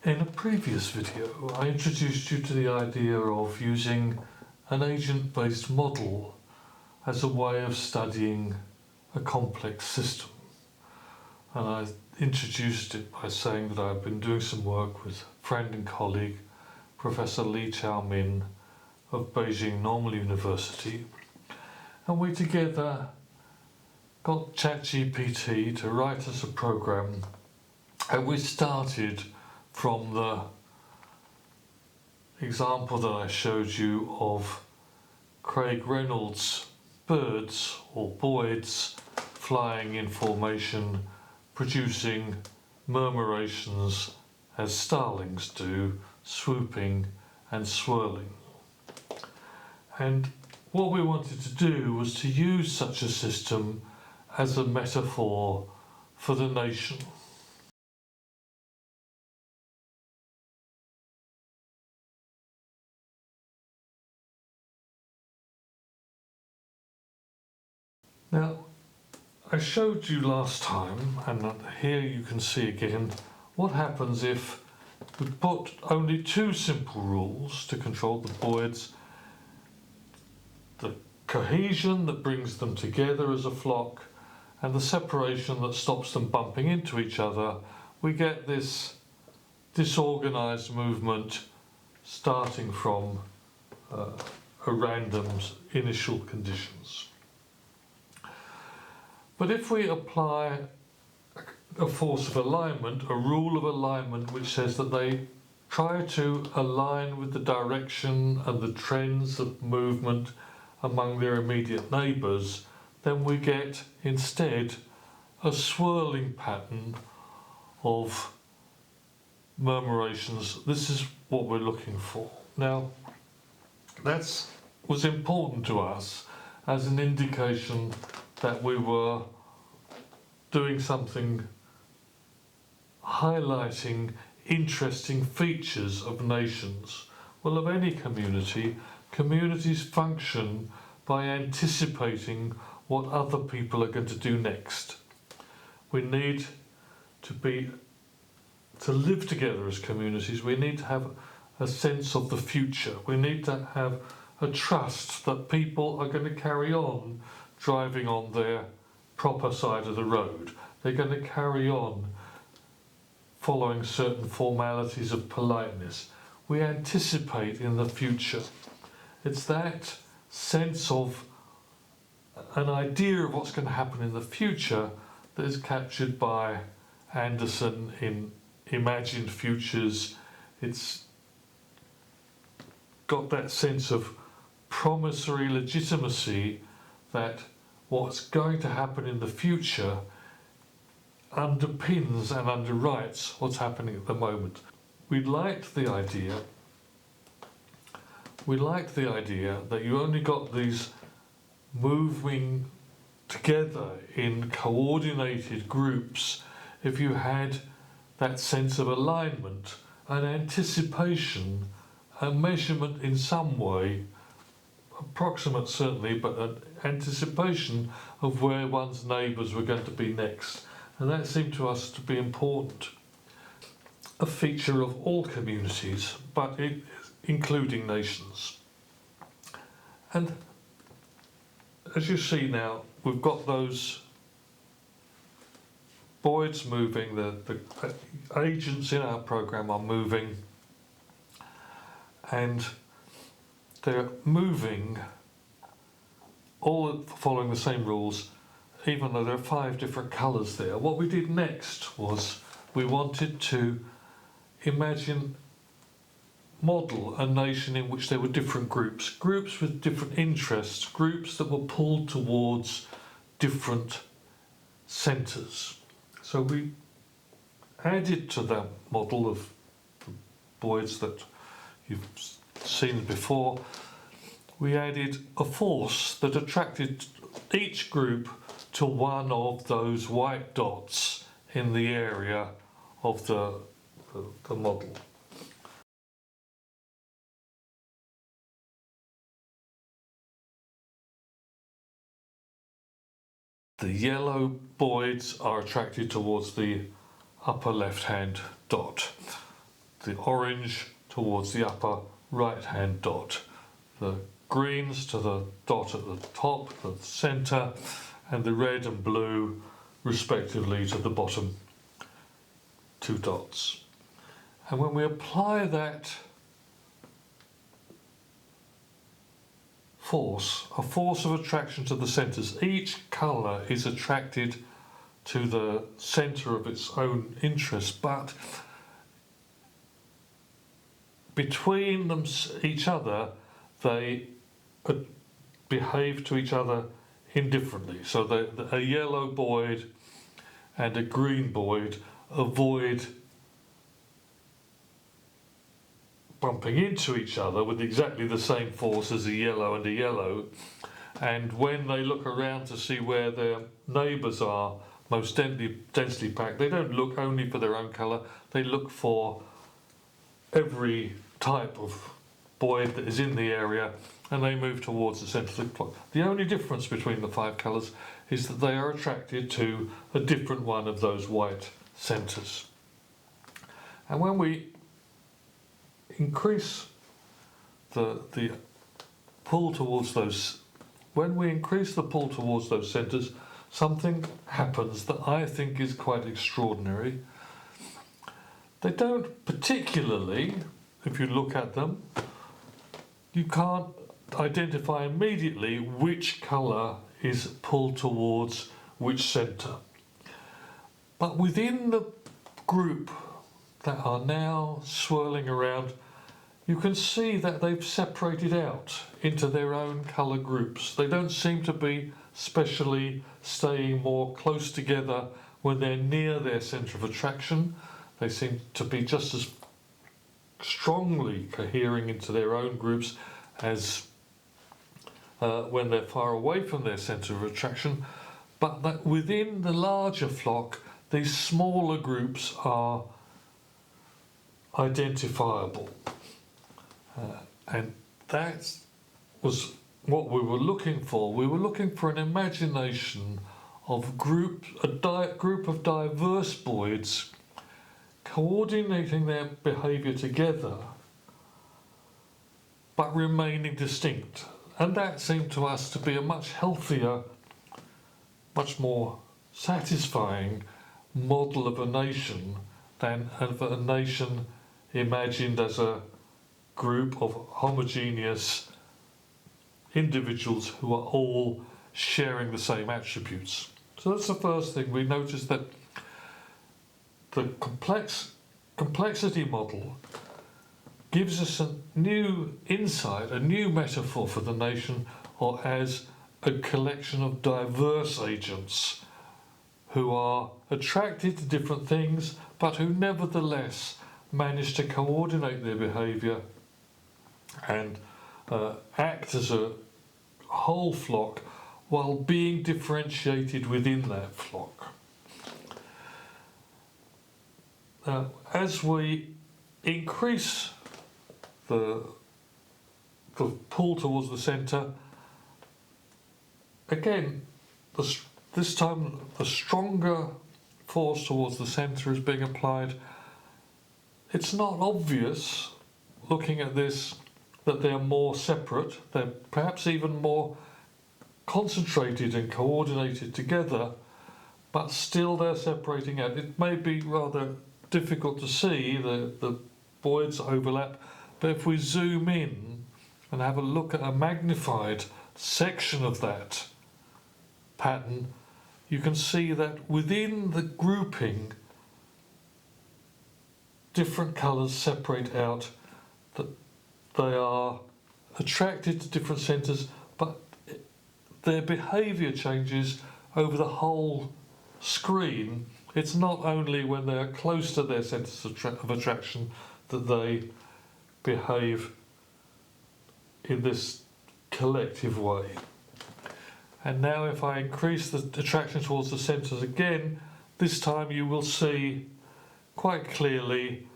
In a previous video, I introduced you to the idea of using an agent-based model as a way of studying a complex system. And I introduced it by saying that I've been doing some work with friend and colleague, Professor Li Chaomin of Beijing Normal University, and we together got ChatGPT to write us a program, and we started from the example that I showed you of Craig Reynolds' birds or boids flying in formation, producing murmurations as starlings do, swooping and swirling. And what we wanted to do was to use such a system as a metaphor for the nation. Now, I showed you last time, and here you can see again, what happens if we put only two simple rules to control the boids: the cohesion that brings them together as a flock and the separation that stops them bumping into each other. We get this disorganized movement starting from a random initial conditions. But if we apply a force of alignment, a rule of alignment which says that they try to align with the direction and the trends of movement among their immediate neighbours, then we get instead a swirling pattern of murmurations. This is what we're looking for. Now, that was important to us as an indication that we were doing something highlighting interesting features of nations. Well, of any community, communities function by anticipating what other people are going to do next. We need to live together as communities. We need to have a sense of the future. We need to have a trust that people are going to carry on driving on their proper side of the road. They're going to carry on following certain formalities of politeness. We anticipate in the future. It's that sense of an idea of what's going to happen in the future that is captured by Anderson in Imagined Futures. It's got that sense of promissory legitimacy that what's going to happen in the future underpins and underwrites what's happening at the moment. We liked the idea that you only got these moving together in coordinated groups if you had that sense of alignment, an anticipation, a measurement in some way, approximate certainly, but an anticipation of where one's neighbours were going to be next. And that seemed to us to be important. A feature of all communities, but including nations. And as you see now, we've got those boids moving, the agents in our program are moving, and they're moving all following the same rules, even though there are 5 different colours there. What we did next was we wanted to model a nation in which there were different groups with different interests, groups that were pulled towards different centres. So we added to that model of the boids that you've seen before, we added a force that attracted each group to one of those white dots in the area of the model. The yellow boids are attracted towards the upper left-hand dot. the orange towards the upper right-hand dot, the greens to the dot at the top, the centre, and the red and blue respectively to the bottom two dots. And when we apply that force, a force of attraction to the centres, each colour is attracted to the centre of its own interest, but between them, each other, they behave to each other indifferently. So a yellow Boyd and a green Boyd avoid bumping into each other with exactly the same force as a yellow and a yellow, and when they look around to see where their neighbours are most densely packed, they don't look only for their own colour, they look for every type of Boyd that is in the area, and they move towards the centre of the plot. The only difference between the five colours is that they are attracted to a different one of those white centres. And when we increase the pull towards those, when we increase the pull towards those centres, something happens that I think is quite extraordinary. They don't particularly, if you look at them, you can't identify immediately which colour is pulled towards which centre. But within the group that are now swirling around, you can see that they've separated out into their own colour groups. They don't seem to be specially staying more close together when they're near their centre of attraction. They seem to be just as strongly cohering into their own groups as when they're far away from their centre of attraction, but that within the larger flock, these smaller groups are identifiable. And that was what we were looking for. We were looking for an imagination of a group of diverse Boyds coordinating their behaviour together but remaining distinct. And that seemed to us to be a much healthier, much more satisfying model of a nation than of a nation imagined as a group of homogeneous individuals who are all sharing the same attributes. So that's the first thing. We noticed that the complexity model gives us a new insight, a new metaphor for the nation, or as a collection of diverse agents who are attracted to different things, but who nevertheless manage to coordinate their behaviour and act as a whole flock while being differentiated within that flock. Now, as we increase the pull towards the centre, again, this time the stronger force towards the centre is being applied. It's not obvious, looking at this, that they're more separate. They're perhaps even more concentrated and coordinated together, but still they're separating out. It may be rather difficult to see the Boyds overlap, but if we zoom in and have a look at a magnified section of that pattern, you can see that within the grouping, different colours separate out, that they are attracted to different centres, but their behaviour changes over the whole screen. It's not only when they are close to their centres of attraction that they behave in this collective way. And now if I increase the attraction towards the centres again, this time you will see quite clearly,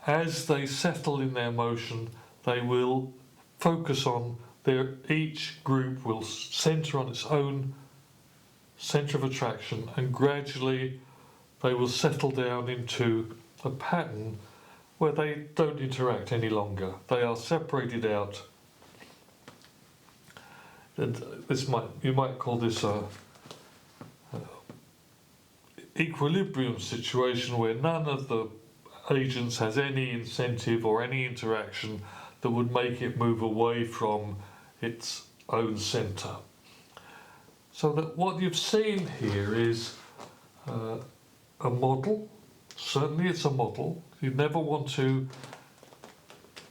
as they settle in their motion, they will focus on each group will centre on its own centre of attraction, and gradually they will settle down into a pattern where they don't interact any longer. They are separated out. And you might call this a equilibrium situation where none of the agents has any incentive or any interaction that would make it move away from its own centre. So that what you've seen here is a model. Certainly it's a model. You never want to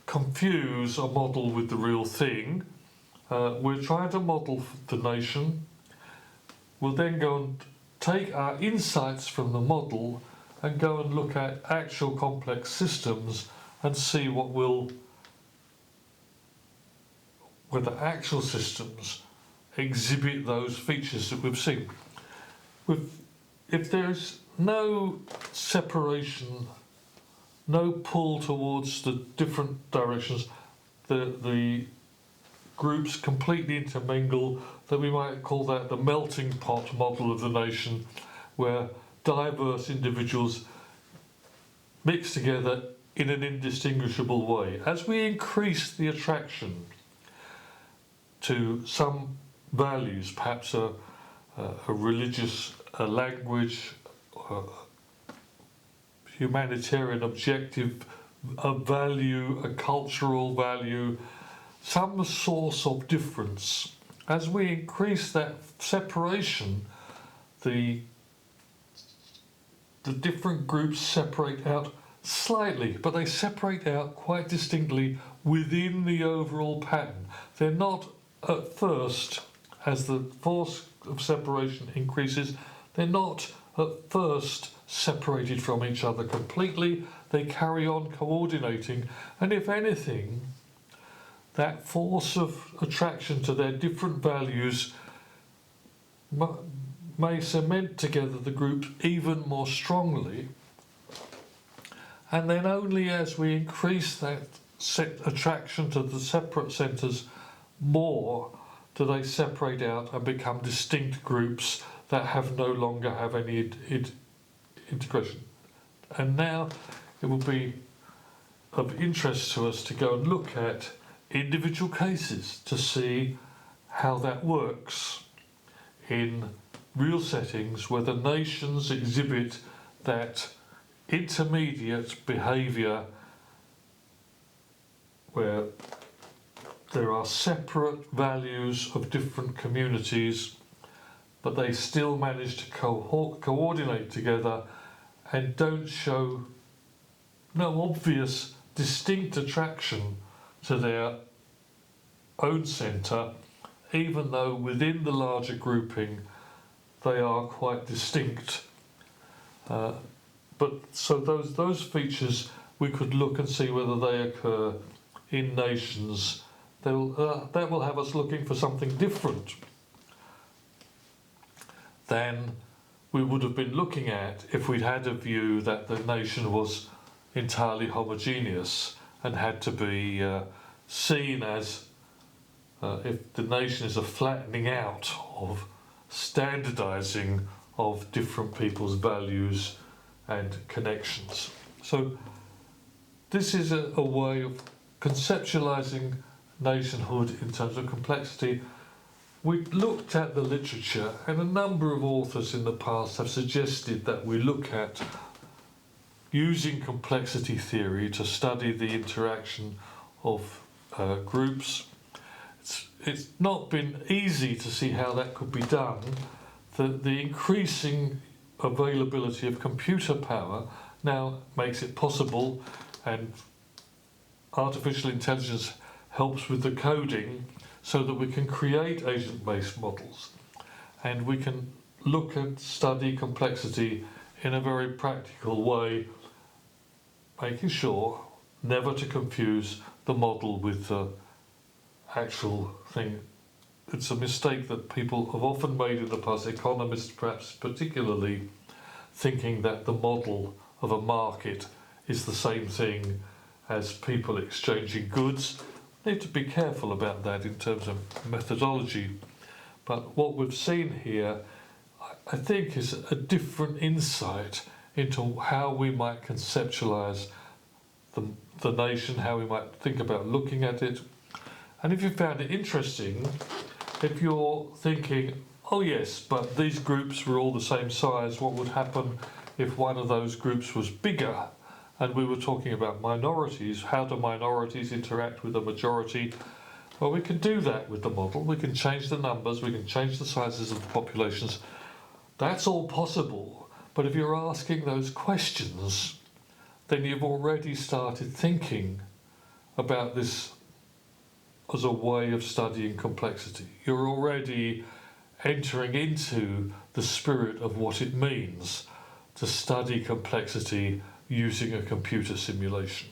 confuse a model with the real thing. We're trying to model the nation. We'll then go and take our insights from the model and go and look at actual complex systems and see whether actual systems exhibit those features that we've seen. If there's no separation, no pull towards the different directions, the groups completely intermingle, then we might call that the melting pot model of the nation, where diverse individuals mix together in an indistinguishable way. As we increase the attraction to some values, perhaps a religious, a language, a humanitarian objective, a value, a cultural value, some source of difference, as we increase that separation, the different groups separate out slightly, but they separate out quite distinctly within the overall pattern. They're not at first, as the force of separation increases, they're not at first separated from each other completely. They carry on coordinating, and if anything, that force of attraction to their different values may cement together the group even more strongly. And then only as we increase that attraction to the separate centres more do they separate out and become distinct groups that no longer have any integration. And now it will be of interest to us to go and look at individual cases to see how that works in real settings where the nations exhibit that intermediate behaviour where there are separate values of different communities, but they still manage to coordinate together and don't show no obvious distinct attraction to their own centre, even though within the larger grouping they are quite distinct. But so those features we could look and see whether they occur in nations. That will have us looking for something different than we would have been looking at if we'd had a view that the nation was entirely homogeneous and had to be seen as if the nation is a flattening out of standardising of different people's values and connections. So this is a way of conceptualising nationhood in terms of complexity. We looked at the literature, and a number of authors in the past have suggested that we look at using complexity theory to study the interaction of groups. It's not been easy to see how that could be done. The increasing availability of computer power now makes it possible, and artificial intelligence helps with the coding so that we can create agent-based models, and we can look and study complexity in a very practical way, making sure never to confuse the model with the actual thing. It's a mistake that people have often made in the past, economists perhaps particularly, thinking that the model of a market is the same thing as people exchanging goods. Need to be careful about that in terms of methodology. But what we've seen here, I think, is a different insight into how we might conceptualise the nation, how we might think about looking at it. And if you found it interesting, if you're thinking, oh yes, but these groups were all the same size, what would happen if one of those groups was bigger? And we were talking about minorities, how do minorities interact with the majority? Well, we can do that with the model. We can change the numbers, we can change the sizes of the populations. That's all possible. But if you're asking those questions, then you've already started thinking about this as a way of studying complexity. You're already entering into the spirit of what it means to study complexity using a computer simulation.